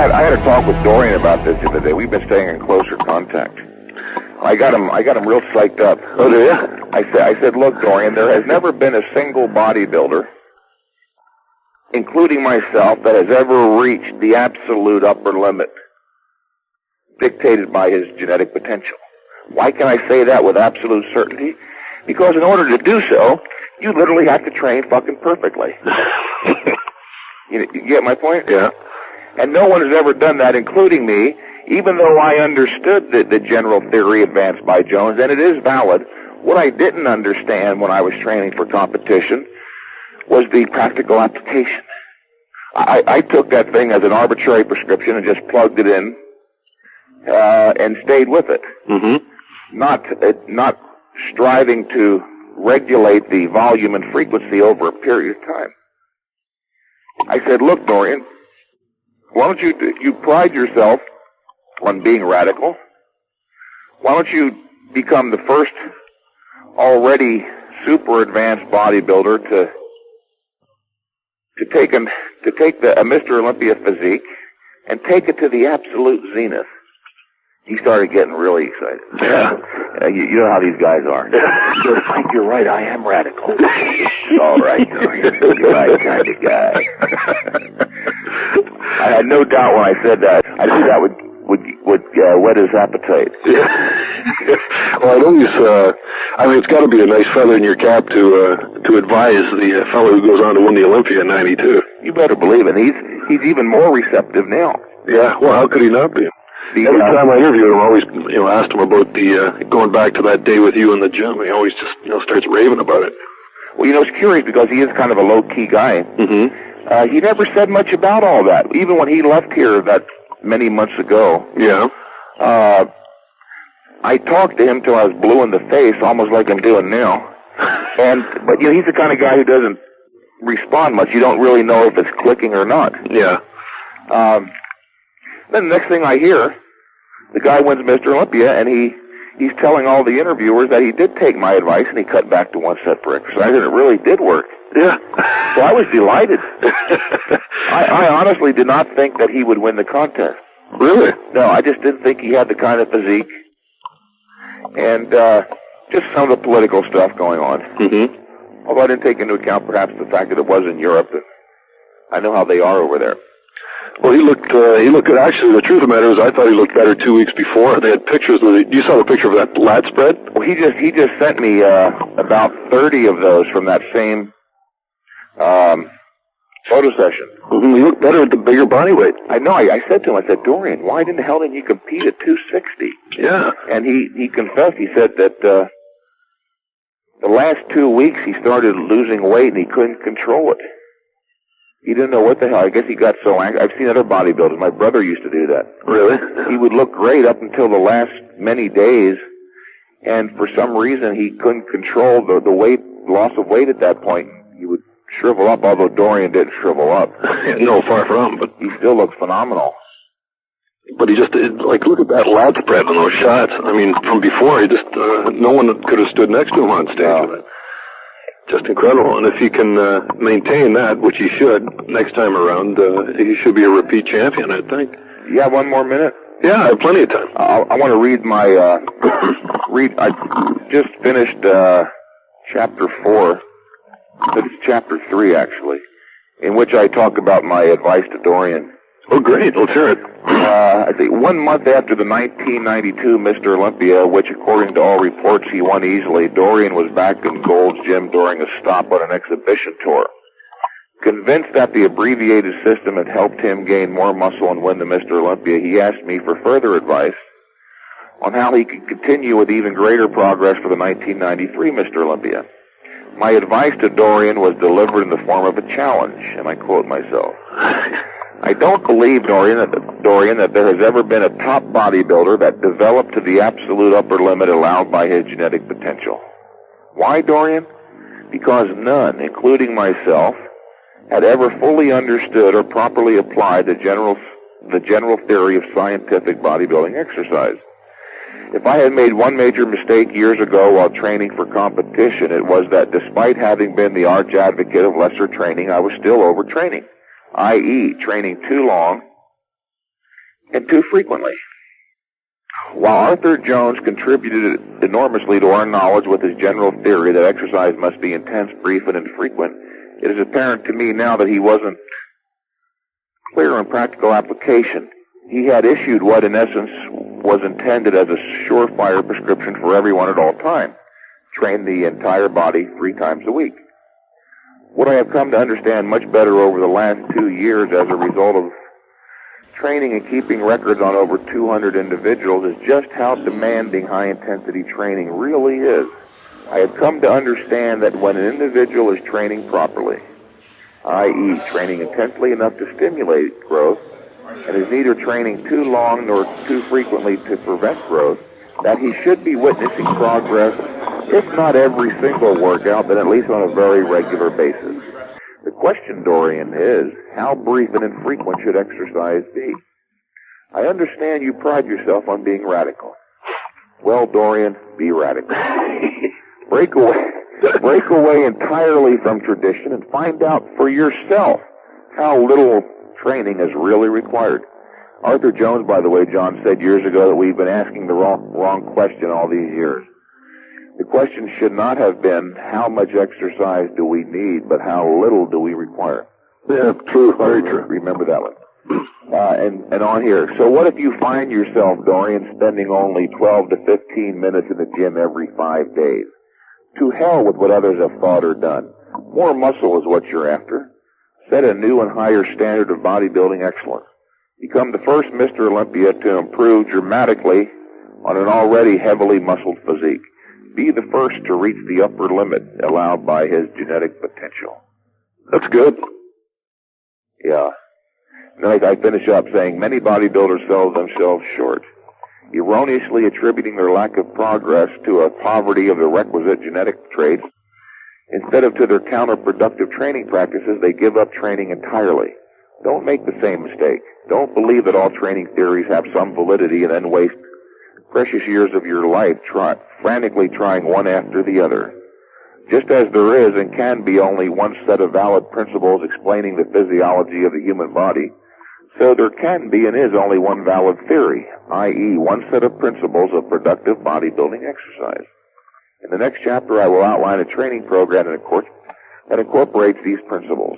had a talk with Dorian about this the other day. We've been staying in closer contact. I got him real psyched up. Oh, do you? I said, look, Dorian, there has never been a single bodybuilder, including myself, that has ever reached the absolute upper limit dictated by his genetic potential. Why can I say that with absolute certainty? Because in order to do so, you literally have to train fucking perfectly. You get my point? Yeah. And no one has ever done that, including me, even though I understood the general theory advanced by Jones, and it is valid. What I didn't understand when I was training for competition was the practical application. I took that thing as an arbitrary prescription and just plugged it in and stayed with it. Mm-hmm. Not striving to regulate the volume and frequency over a period of time. I said, look, Dorian, why don't you pride yourself on being radical? Why don't you become the first already super advanced bodybuilder to take a Mr. Olympia physique and take it to the absolute zenith? He started getting really excited. Yeah. You know how these guys are. He goes, Mike, you're right, I am radical. All right, you're the right kind of guy. I had no doubt when I said that. I knew that would whet his appetite. Yeah. Well, I'd always, it's got to be a nice feather in your cap to advise the fellow who goes on to win the Olympia in '92. You better believe it. He's even more receptive now. Yeah. Well, how could he not be? Every time I interviewed him, I always, asked him about the going back to that day with you in the gym. He always just, starts raving about it. Well, it's curious because he is kind of a low-key guy. Mm-hmm. He never said much about all that. Even when he left here that many months ago. Yeah. I talked to him till I was blue in the face, almost like I'm doing now. But he's the kind of guy who doesn't respond much. You don't really know if it's clicking or not. Yeah. Then the next thing I hear, the guy wins Mr. Olympia, and he's telling all the interviewers that he did take my advice and he cut back to one set per exercise, and it really did work. Yeah. So I was delighted. I honestly did not think that he would win the contest. Really? No, I just didn't think he had the kind of physique. And just some of the political stuff going on. Mm-hmm. Although I didn't take into account perhaps the fact that it was in Europe, and I know how they are over there. Well, he looked good. Actually, the truth of the matter is I thought he looked better 2 weeks before. They had pictures you saw the picture of that lat spread? Well, he just sent me about 30 of those from that same photo session. Mm-hmm. He looked better with the bigger body weight. I know. I said to him, Dorian, why in the hell didn't you compete at 260? Yeah. And he confessed. He said that the last 2 weeks he started losing weight and he couldn't control it. He didn't know what the hell. I guess he got so angry. I've seen other bodybuilders. My brother used to do that. Really? He would look great up until the last many days, and for some reason he couldn't control the loss of weight at that point. He would shrivel up, although Dorian didn't shrivel up. No, far from, but he still looks phenomenal. But he just look at that lat spread on those shots. From before, he just no one could have stood next to him on stage with it. Just incredible. And if he can maintain that, which he should, next time around, he should be a repeat champion, I think. You have one more minute? Yeah, I have plenty of time. I want to read my, I just finished chapter 4, but it's chapter 3, actually, in which I talk about my advice to Dorian. Oh, great. Let's hear it. I think 1 month after the 1992 Mr. Olympia, which according to all reports he won easily, Dorian was back in Gold's Gym during a stop on an exhibition tour. Convinced that the abbreviated system had helped him gain more muscle and win the Mr. Olympia, he asked me for further advice on how he could continue with even greater progress for the 1993 Mr. Olympia. My advice to Dorian was delivered in the form of a challenge, and I quote myself. I don't believe, Dorian, that there has ever been a top bodybuilder that developed to the absolute upper limit allowed by his genetic potential. Why, Dorian? Because none, including myself, had ever fully understood or properly applied the general theory of scientific bodybuilding exercise. If I had made one major mistake years ago while training for competition, it was that despite having been the arch advocate of lesser training, I was still overtraining. i.e., training too long and too frequently. While Arthur Jones contributed enormously to our knowledge with his general theory that exercise must be intense, brief, and infrequent, it is apparent to me now that he wasn't clear on practical application. He had issued what, in essence, was intended as a surefire prescription for everyone at all times: train the entire body 3 times a week. What I have come to understand much better over the last 2 years as a result of training and keeping records on over 200 individuals is just how demanding high-intensity training really is. I have come to understand that when an individual is training properly, i.e. training intensely enough to stimulate growth, and is neither training too long nor too frequently to prevent growth, that he should be witnessing progress, if not every single workout, then at least on a very regular basis. The question, Dorian, is how brief and infrequent should exercise be? I understand you pride yourself on being radical. Well, Dorian, be radical. Break away entirely from tradition and find out for yourself how little training is really required. Arthur Jones, by the way, John, said years ago that we've been asking the wrong question all these years. The question should not have been how much exercise do we need, but how little do we require. Yeah, true, very true. Remember that one. And on here. So what if you find yourself, Dorian, spending only 12 to 15 minutes in the gym every 5 days? To hell with what others have thought or done. More muscle is what you're after. Set a new and higher standard of bodybuilding excellence. Become the first Mr. Olympia to improve dramatically on an already heavily muscled physique. Be the first to reach the upper limit allowed by his genetic potential. That's good. Yeah. And then I finish up saying many bodybuilders sell themselves short, erroneously attributing their lack of progress to a poverty of the requisite genetic traits. Instead of to their counterproductive training practices, they give up training entirely. Don't make the same mistake. Don't believe that all training theories have some validity and then waste precious years of your life frantically trying one after the other. Just as there is and can be only one set of valid principles explaining the physiology of the human body, so there can be and is only one valid theory, i.e. one set of principles of productive bodybuilding exercise. In the next chapter, I will outline a training program that incorporates these principles.